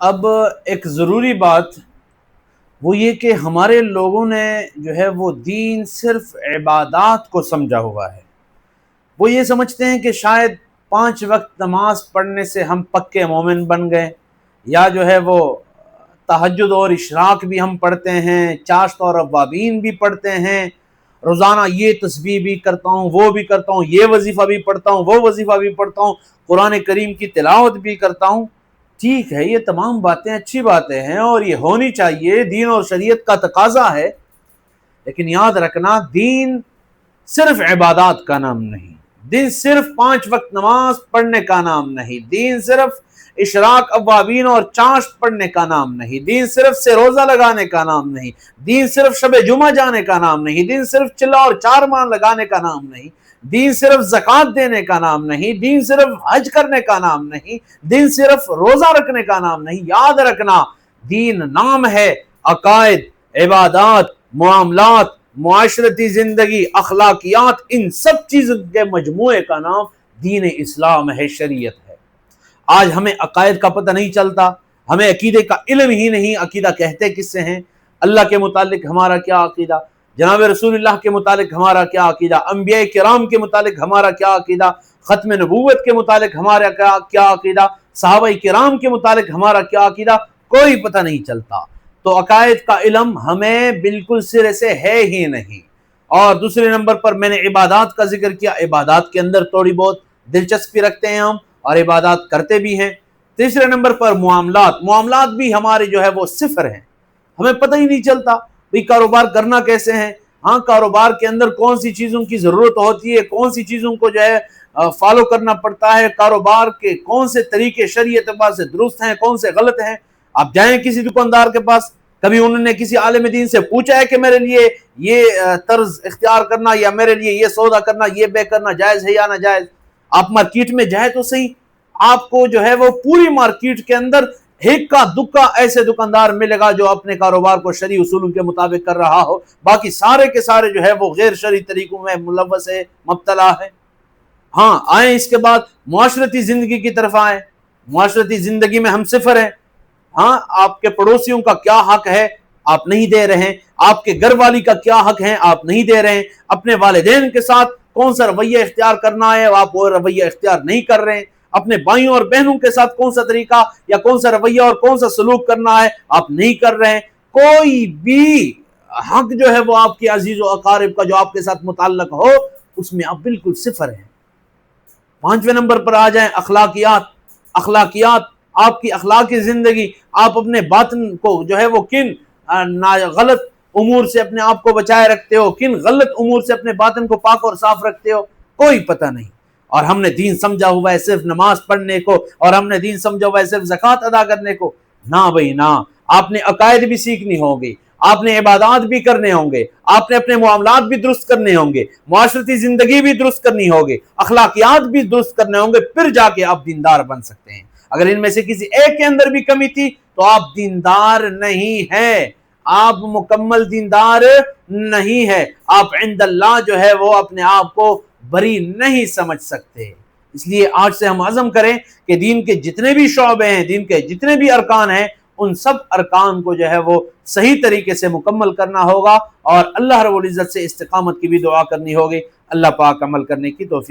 اب ایک ضروری بات وہ یہ کہ ہمارے لوگوں نے جو ہے وہ دین صرف عبادات کو سمجھا ہوا ہے۔ وہ یہ سمجھتے ہیں کہ شاید 5 وقت نماز پڑھنے سے ہم پکے مومن بن گئے، یا جو ہے وہ تہجد اور اشراق بھی ہم پڑھتے ہیں، چاشت اور اوابین بھی پڑھتے ہیں، روزانہ یہ تسبیح بھی کرتا ہوں، وہ بھی کرتا ہوں، یہ وظیفہ بھی پڑھتا ہوں، وہ وظیفہ بھی پڑھتا ہوں، قرآن کریم کی تلاوت بھی کرتا ہوں۔ ٹھیک ہے، یہ تمام باتیں اچھی باتیں ہیں اور یہ ہونی چاہیے، دین اور شریعت کا تقاضا ہے، لیکن یاد رکھنا دین صرف عبادات کا نام نہیں، دین صرف 5 وقت نماز پڑھنے کا نام نہیں، دین صرف اشراق اوابین اور چاشت پڑھنے کا نام نہیں، دین صرف سے روزہ لگانے کا نام نہیں، دین صرف شب جمعہ جانے کا نام نہیں، دین صرف چلا اور 4 ماہ لگانے کا نام نہیں، دین صرف زکوٰۃ دینے کا نام نہیں، دین صرف حج کرنے کا نام نہیں، دین صرف روزہ رکھنے کا نام نہیں۔ یاد رکھنا دین نام ہے، عقائد، عبادات، معاملات، معاشرتی زندگی، اخلاقیات، ان سب چیزوں کے مجموعے کا نام دین اسلام ہے، شریعت ہے۔ آج ہمیں عقائد کا پتہ نہیں چلتا، ہمیں عقیدے کا علم ہی نہیں، عقیدہ کہتے کس سے ہیں، اللہ کے متعلق ہمارا کیا عقیدہ، جناب رسول اللہ کے متعلق ہمارا کیا عقیدہ، انبیاء کرام کے متعلق ہمارا کیا عقیدہ، ختم نبوت کے متعلق ہمارا کیا عقیدہ، صحابہ کرام کے متعلق ہمارا کیا عقیدہ، کوئی پتہ نہیں چلتا۔ تو عقائد کا علم ہمیں بالکل سرے سے ہے ہی نہیں۔ اور دوسرے نمبر پر میں نے عبادات کا ذکر کیا، عبادات کے اندر تھوڑی بہت دلچسپی رکھتے ہیں ہم اور عبادات کرتے بھی ہیں۔ تیسرے نمبر پر معاملات بھی ہمارے جو ہے وہ صفر ہیں، ہمیں پتہ ہی نہیں چلتا بھئی کاروبار کرنا کیسے ہیں، ہاں کاروبار کے اندر کون سی چیزوں کی ضرورت ہوتی ہے، کون سی چیزوں کو جو ہے فالو کرنا پڑتا ہے، کاروبار کے کون سے طریقے شریعت اعتبار سے درست ہیں، کون سے غلط ہیں۔ آپ جائیں کسی دکاندار کے پاس، کبھی انہوں نے کسی عالم دین سے پوچھا ہے کہ میرے لیے یہ طرز اختیار کرنا یا میرے لیے یہ سودا کرنا، یہ بے کرنا جائز ہے یا ناجائز؟ آپ مارکیٹ میں جائیں تو صحیح، آپ کو جو ہے وہ پوری مارکیٹ کے اندر ہکا دکا ایسے دکاندار ملے گا جو اپنے کاروبار کو شرعی اصولوں کے مطابق کر رہا ہو، باقی سارے کے سارے جو ہے وہ غیر شرعی طریقوں میں ملوث ہے، مبتلا ہے۔ ہاں آئیں اس کے بعد معاشرتی زندگی کی طرف آئیں، معاشرتی زندگی میں ہم صفر ہیں۔ ہاں آپ کے پڑوسیوں کا کیا حق ہے آپ نہیں دے رہے ہیں، آپ کے گھر والی کا کیا حق ہے آپ نہیں دے رہے ہیں، اپنے والدین کے ساتھ کون سا رویہ اختیار کرنا ہے آپ وہ رویہ اختیار نہیں کر رہے ہیں، اپنے بھائیوں اور بہنوں کے ساتھ کون سا طریقہ یا کون سا رویہ اور کون سا سلوک کرنا ہے آپ نہیں کر رہے ہیں۔ کوئی بھی حق جو ہے وہ آپ کے عزیز و اقارب کا جو آپ کے ساتھ متعلق ہو اس میں آپ بالکل صفر ہیں۔ 5ویں نمبر پر آ جائیں اخلاقیات، آپ کی اخلاقی زندگی، آپ اپنے باطن کو جو ہے وہ کن غلط امور سے اپنے آپ کو بچائے رکھتے ہو، کن غلط امور سے اپنے باطن کو پاک اور صاف رکھتے ہو، کوئی پتہ نہیں۔ اور ہم نے دین سمجھا ہوا ہے صرف نماز پڑھنے کو، اور ہم نے دین سمجھا ہوا ہے صرف زکوٰۃ ادا کرنے کو۔ نہ بھائی نہ، آپ نے عقائد بھی سیکھنی ہوگی، آپ نے عبادات بھی کرنے ہوں گے، آپ نے اپنے معاملات بھی درست کرنے ہوں گے، معاشرتی زندگی بھی درست کرنی ہوگی، اخلاقیات بھی درست کرنے ہوں گے، پھر جا کے آپ دیندار بن سکتے ہیں۔ اگر ان میں سے کسی ایک کے اندر بھی کمی تھی تو آپ دیندار نہیں ہیں، آپ مکمل دیندار نہیں ہے، آپ عند اللہ جو ہے وہ اپنے آپ کو بری نہیں سمجھ سکتے۔ اس لیے آج سے ہم عزم کریں کہ دین کے جتنے بھی شعبے ہیں، دین کے جتنے بھی ارکان ہیں، ان سب ارکان کو جو ہے وہ صحیح طریقے سے مکمل کرنا ہوگا، اور اللہ رب العزت سے استقامت کی بھی دعا کرنی ہوگی۔ اللہ پاک عمل کرنے کی توفیق